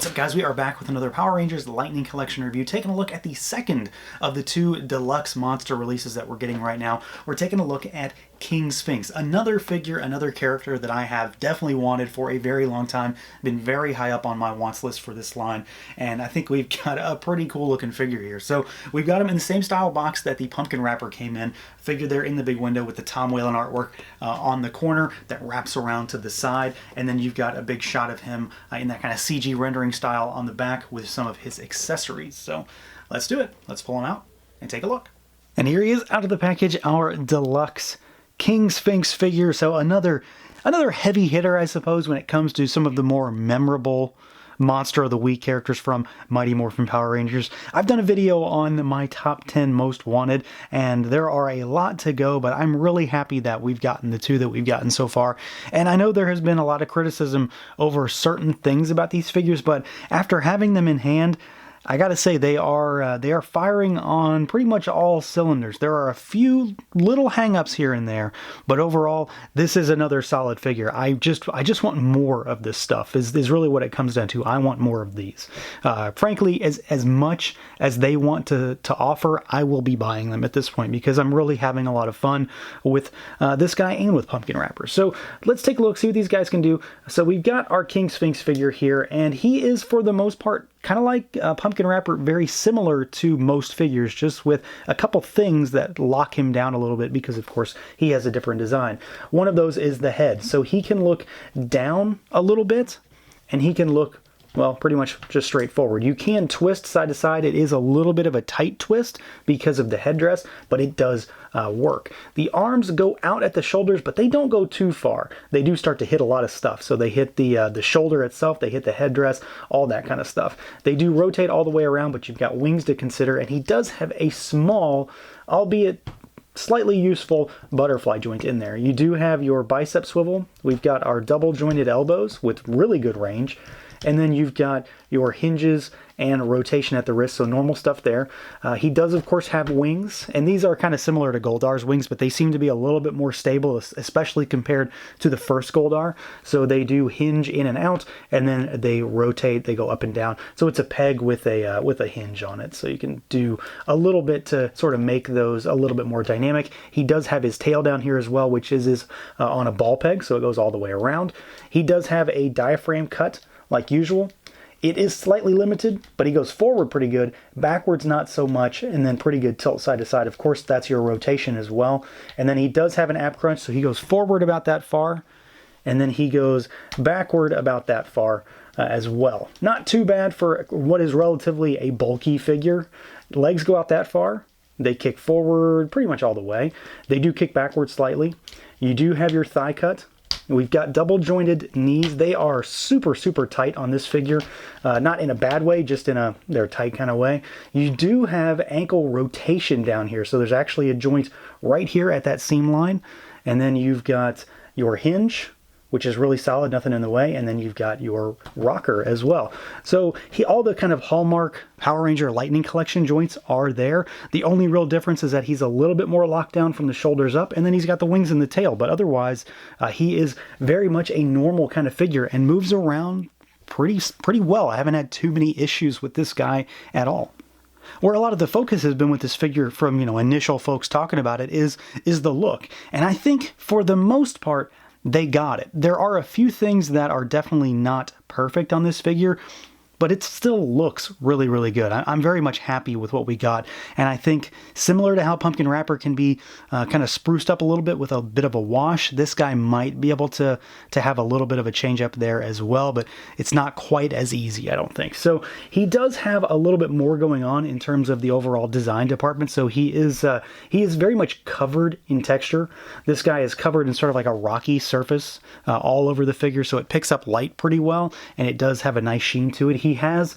What's up, guys? We are back with another Power Rangers Lightning Collection review, taking a look at the second of the two deluxe monster releases that we're getting right now. We're taking a look at King Sphinx, another figure, another character that I have definitely wanted for a very long time, been very high up on my wants list for this line, and I think we've got a pretty cool looking figure here. So we've got him in the same style box that the pumpkin wrapper came in, figure there in the big window with the Tom Whalen artwork on the corner that wraps around to the side, and then you've got a big shot of him in that kind of CG rendering style on the back with some of his accessories. So let's do it. Let's pull him out and take a look. And here he is out of the package, our deluxe King Sphinx figure. So another heavy hitter, I suppose, when it comes to some of the more memorable Monster of the Week characters from Mighty Morphin Power Rangers. I've done a video on my top 10 most wanted, and there are a lot to go, but I'm really happy that we've gotten the two that we've gotten so far. And I know there has been a lot of criticism over certain things about these figures, but after having them in hand, I gotta say they are firing on pretty much all cylinders. There are a few little hang-ups here and there, but overall this is another solid figure. I just want more of this stuff is really what it comes down to. I want more of these. Frankly, as much as they want to offer, I will be buying them at this point because I'm really having a lot of fun with this guy and with Pumpkin Wrapper. So let's take a look, see what these guys can do. So we've got our King Sphinx figure here, and he is for the most part kind of like Pumpkin Wrapper, very similar to most figures, just with a couple things that lock him down a little bit because, of course, he has a different design. One of those is the head. So he can look down a little bit, and he can look, well, pretty much just straightforward. You can twist side to side. It is a little bit of a tight twist because of the headdress, but it does work. The arms go out at the shoulders, but they don't go too far. They do start to hit a lot of stuff. So they hit the shoulder itself, they hit the headdress, all that kind of stuff. They do rotate all the way around, but you've got wings to consider, and he does have a small, albeit slightly useful, butterfly joint in there. You do have your bicep swivel. We've got our double jointed elbows with really good range. And then you've got your hinges and rotation at the wrist, so normal stuff there. He does, of course, have wings, and these are kind of similar to Goldar's wings, but they seem to be a little bit more stable, especially compared to the first Goldar. So they do hinge in and out, and then they rotate, they go up and down. So it's a peg with a hinge on it, so you can do a little bit to sort of make those a little bit more dynamic. He does have his tail down here as well, which is on a ball peg, so it goes all the way around. He does have a diaphragm cut, like usual. It is slightly limited, but he goes forward pretty good, backwards not so much, and then pretty good tilt side to side. Of course, that's your rotation as well. And then he does have an ab crunch, so he goes forward about that far, and then he goes backward about that far as well. Not too bad for what is relatively a bulky figure. Legs go out that far. They kick forward pretty much all the way. They do kick backwards slightly. You do have your thigh cut. We've got double jointed knees. They are super, super tight on this figure. Not in a bad way, just in they're tight kind of way. You do have ankle rotation down here. So there's actually a joint right here at that seam line. And then you've got your hinge, which is really solid, nothing in the way, and then you've got your rocker as well. So all the kind of hallmark Power Ranger Lightning Collection joints are there. The only real difference is that he's a little bit more locked down from the shoulders up, and then he's got the wings and the tail, but otherwise he is very much a normal kind of figure and moves around pretty well. I haven't had too many issues with this guy at all. Where a lot of the focus has been with this figure from, initial folks talking about it is the look. And I think for the most part, they got it. There are a few things that are definitely not perfect on this figure, but it still looks really, really good. I'm very much happy with what we got, and I think similar to how Pumpkin Wrapper can be kind of spruced up a little bit with a bit of a wash, this guy might be able to have a little bit of a change up there as well, but it's not quite as easy, I don't think. So he does have a little bit more going on in terms of the overall design department, so he is very much covered in texture. This guy is covered in sort of like a rocky surface all over the figure, so it picks up light pretty well, and it does have a nice sheen to it. He has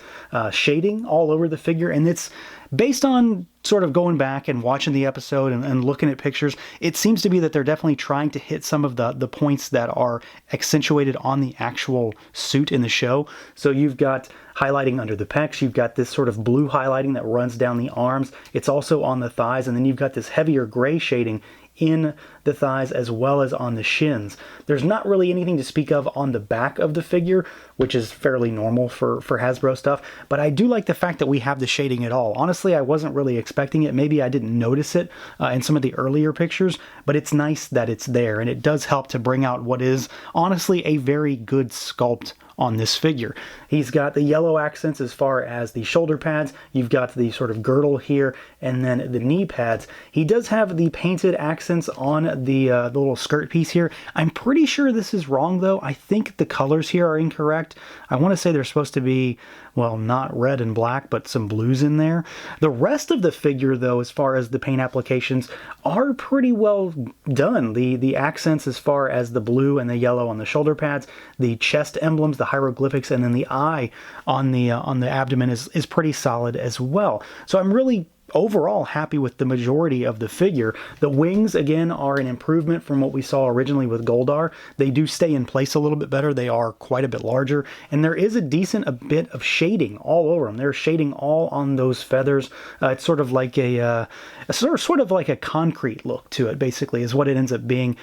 shading all over the figure, and it's based on sort of going back and watching the episode and looking at pictures. It seems to be that they're definitely trying to hit some of the points that are accentuated on the actual suit in the show. So you've got highlighting under the pecs, you've got this sort of blue highlighting that runs down the arms. It's also on the thighs, and then you've got this heavier gray shading in the thighs as well as on the shins. There's not really anything to speak of on the back of the figure, which is fairly normal for Hasbro stuff, but I do like the fact that we have the shading at all. Honestly, I wasn't really expecting it. Maybe I didn't notice it in some of the earlier pictures, but it's nice that it's there, and it does help to bring out what is honestly a very good sculpt on this figure. He's got the yellow accents as far as the shoulder pads. You've got the sort of girdle here, and then the knee pads. He does have the painted accents on the little skirt piece here. I'm pretty sure this is wrong though. I think the colors here are incorrect. I want to say they're supposed to be, well, not red and black, but some blues in there. The rest of the figure though, as far as the paint applications, are pretty well done. The accents as far as the blue and the yellow on the shoulder pads, the chest emblems, the hieroglyphics, and then the eye on the abdomen is pretty solid as well. So I'm really overall happy with the majority of the figure. The wings, again, are an improvement from what we saw originally with Goldar. They do stay in place a little bit better. They are quite a bit larger, and there is a bit of shading all over them. There's shading all on those feathers. It's sort of like a sort of like a concrete look to it, basically, is what it ends up being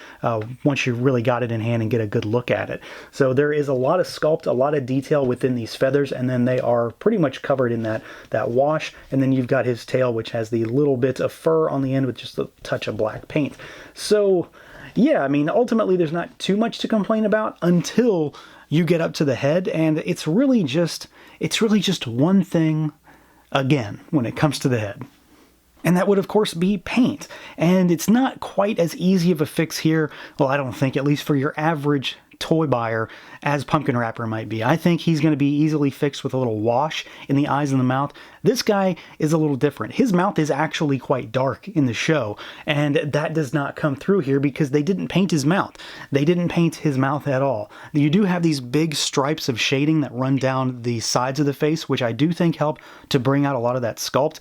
once you really got it in hand and get a good look at it. So there is a lot of sculpt, a lot of detail within these feathers, and then they are pretty much covered in that wash. And then you've got his tail, which has the little bit of fur on the end with just a touch of black paint. So yeah, I mean, ultimately there's not too much to complain about until you get up to the head, and it's really just one thing again when it comes to the head. And that would, of course, be paint. And it's not quite as easy of a fix here, well, I don't think, at least for your average toy buyer, as Pumpkin Wrapper might be. I think he's going to be easily fixed with a little wash in the eyes and the mouth. This guy is a little different. His mouth is actually quite dark in the show, and that does not come through here because they didn't paint his mouth. They didn't paint his mouth at all. You do have these big stripes of shading that run down the sides of the face, which I do think help to bring out a lot of that sculpt,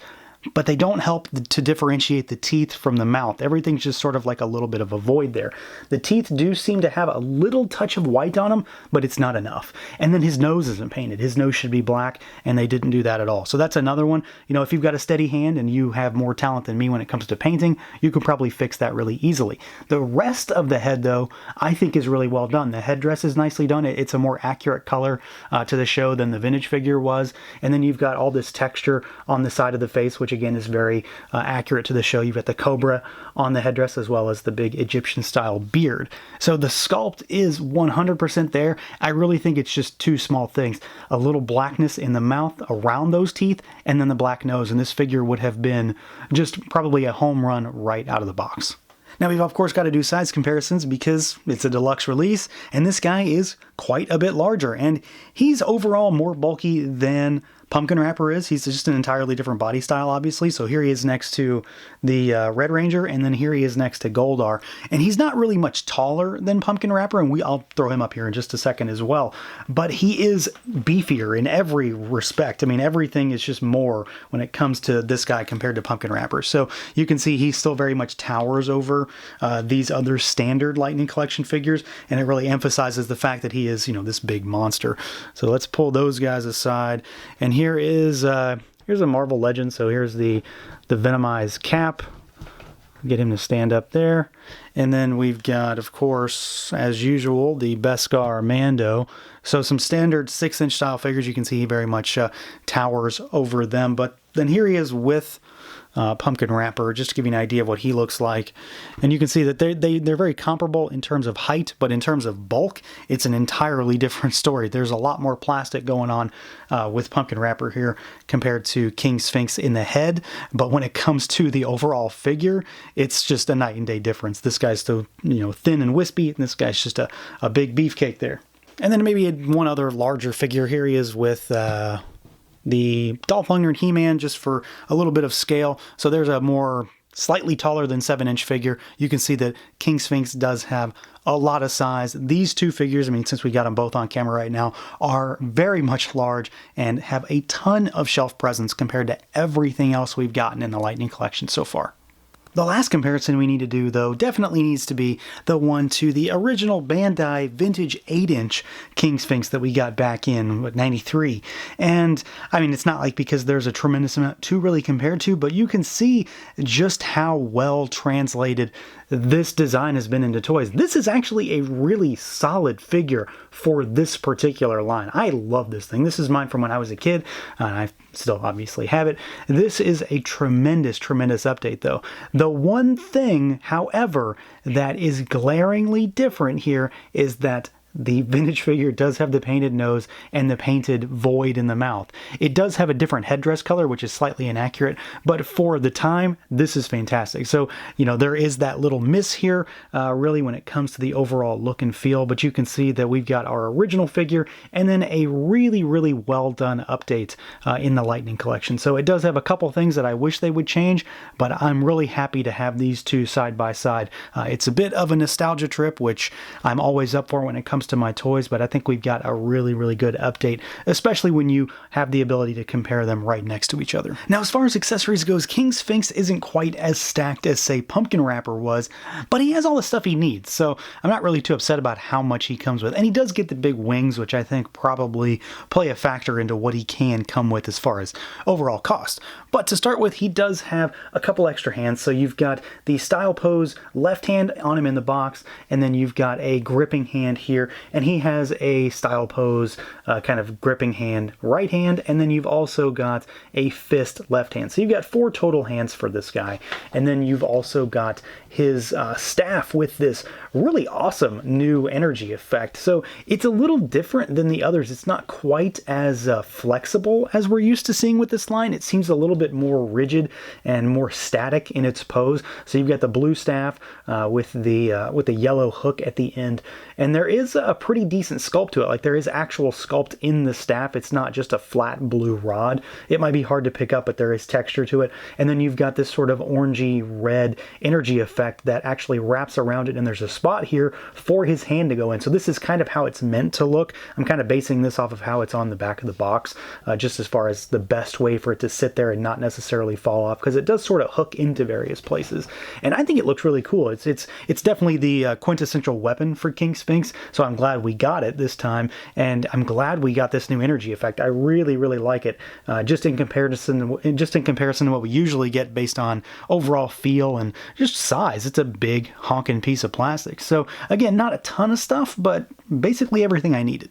but they don't help to differentiate the teeth from the mouth. Everything's just sort of like a little bit of a void there. The teeth do seem to have a little touch of white on them, but it's not enough. And then his nose isn't painted. His nose should be black, and they didn't do that at all. So that's another one. You know, if you've got a steady hand and you have more talent than me when it comes to painting, you can probably fix that really easily. The rest of the head, though, I think is really well done. The headdress is nicely done. It's a more accurate color to the show than the vintage figure was. And then you've got all this texture on the side of the face, which again is very accurate to the show. You've got the cobra on the headdress as well as the big Egyptian style beard. So the sculpt is 100% there. I really think it's just two small things. A little blackness in the mouth around those teeth, and then the black nose. And this figure would have been just probably a home run right out of the box. Now we've of course got to do size comparisons because it's a deluxe release, and this guy is quite a bit larger, and he's overall more bulky than Pumpkin Wrapper is. He's just an entirely different body style, obviously. So here he is next to the Red Ranger, and then here he is next to Goldar. And he's not really much taller than Pumpkin Wrapper, and I'll throw him up here in just a second as well. But he is beefier in every respect. I mean, everything is just more when it comes to this guy compared to Pumpkin Wrapper. So you can see he still very much towers over these other standard Lightning Collection figures, and it really emphasizes the fact that he is, you know, this big monster. So let's pull those guys aside, and here is here's a Marvel Legend. So here's the Venomized Cap. Get him to stand up there. And then we've got, of course, as usual, the Beskar Mando. So some standard 6-inch style figures. You can see he very much towers over them. But then here he is with Pumpkin Wrapper, just to give you an idea of what he looks like. And you can see that they're very comparable in terms of height, but in terms of bulk, it's an entirely different story. There's a lot more plastic going on with Pumpkin Wrapper here compared to King Sphinx in the head, but when it comes to the overall figure, it's just a night and day difference. This guy's still, you know, thin and wispy, and this guy's just a big beefcake there. And then maybe one other larger figure. Here he is with the Dolph Lundgren and He-Man, just for a little bit of scale. So there's a more slightly taller than 7-inch figure. You can see that King Sphinx does have a lot of size. These two figures, I mean, since we got them both on camera right now, are very much large and have a ton of shelf presence compared to everything else we've gotten in the Lightning Collection so far. The last comparison we need to do, though, definitely needs to be the one to the original Bandai vintage 8-inch King Sphinx that we got back in, '93. And, I mean, it's not like because there's a tremendous amount to really compare to, but you can see just how well translated this design has been into toys. This is actually a really solid figure for this particular line. I love this thing. This is mine from when I was a kid, and I still obviously have it. This is a tremendous, tremendous update, though. The one thing, however, that is glaringly different here is that the vintage figure does have the painted nose and the painted void in the mouth. It does have a different headdress color, which is slightly inaccurate, but for the time, this is fantastic. So, you know, there is that little miss here, really, when it comes to the overall look and feel, but you can see that we've got our original figure and then a really, really well done update in the Lightning collection. So it does have a couple things that I wish they would change, but I'm really happy to have these two side by side. It's a bit of a nostalgia trip, which I'm always up for when it comes to my toys, but I think we've got a really, really good update, especially when you have the ability to compare them right next to each other. Now, as far as accessories goes, King Sphinx isn't quite as stacked as, say, Pumpkin Wrapper was, but he has all the stuff he needs, so I'm not really too upset about how much he comes with. And he does get the big wings, which I think probably play a factor into what he can come with as far as overall cost. But to start with, he does have a couple extra hands, so you've got the Style Pose left hand on him in the box, and then you've got a gripping hand here, and he has a Style Pose kind of gripping hand right hand, and then you've also got a fist left hand. So you've got 4 total hands for this guy, and then you've also got his staff with this really awesome new energy effect. So it's a little different than the others. It's not quite as flexible as we're used to seeing with this line. It seems a little bit more rigid and more static in its pose. So you've got the blue staff with the yellow hook at the end, and there is a pretty decent sculpt to it. Like, there is actual sculpt in the staff. It's not just a flat blue rod. It might be hard to pick up, but there is texture to it. And then you've got this sort of orangey red energy effect that actually wraps around it, and there's a spot here for his hand to go in. So this is kind of how it's meant to look. I'm kind of basing this off of how it's on the back of the box, just as far as the best way for it to sit there and not necessarily fall off, because it does sort of hook into various places. And I think it looks really cool. It's definitely the quintessential weapon for King Sphinx, so I'm glad we got it this time, and I'm glad we got this new energy effect. I really, really like it, just in comparison to what we usually get based on overall feel and just size. It's a big honking piece of plastic. So again, not a ton of stuff, but basically everything I needed.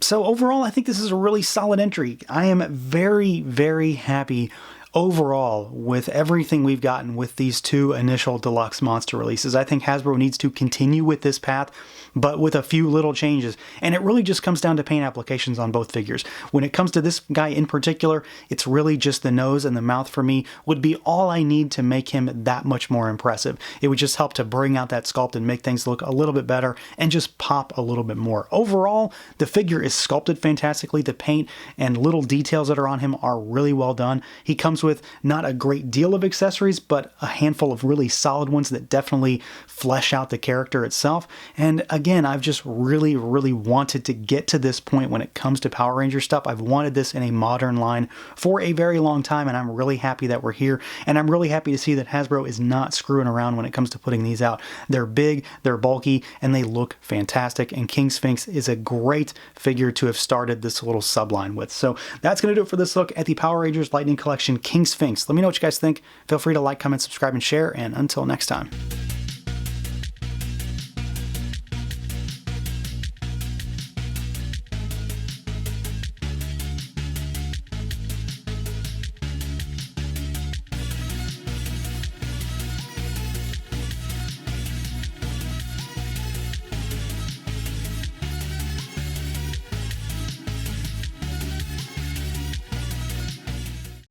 So overall, I think this is a really solid entry. I am very, very happy overall with everything we've gotten with these 2 initial deluxe monster releases. I think Hasbro needs to continue with this path, but with a few little changes. And it really just comes down to paint applications on both figures. When it comes to this guy in particular, it's really just the nose and the mouth for me would be all I need to make him that much more impressive. It would just help to bring out that sculpt and make things look a little bit better and just pop a little bit more. Overall, the figure is sculpted fantastically. The paint and little details that are on him are really well done. He comes with not a great deal of accessories, but a handful of really solid ones that definitely flesh out the character itself. And again, I've just really, really wanted to get to this point when it comes to Power Ranger stuff. I've wanted this in a modern line for a very long time, and I'm really happy that we're here. And I'm really happy to see that Hasbro is not screwing around when it comes to putting these out. They're big, they're bulky, and they look fantastic. And King Sphinx is a great figure to have started this little subline with. So that's going to do it for this look at the Power Rangers Lightning Collection King Sphinx. Let me know what you guys think. Feel free to like, comment, subscribe, and share. And until next time.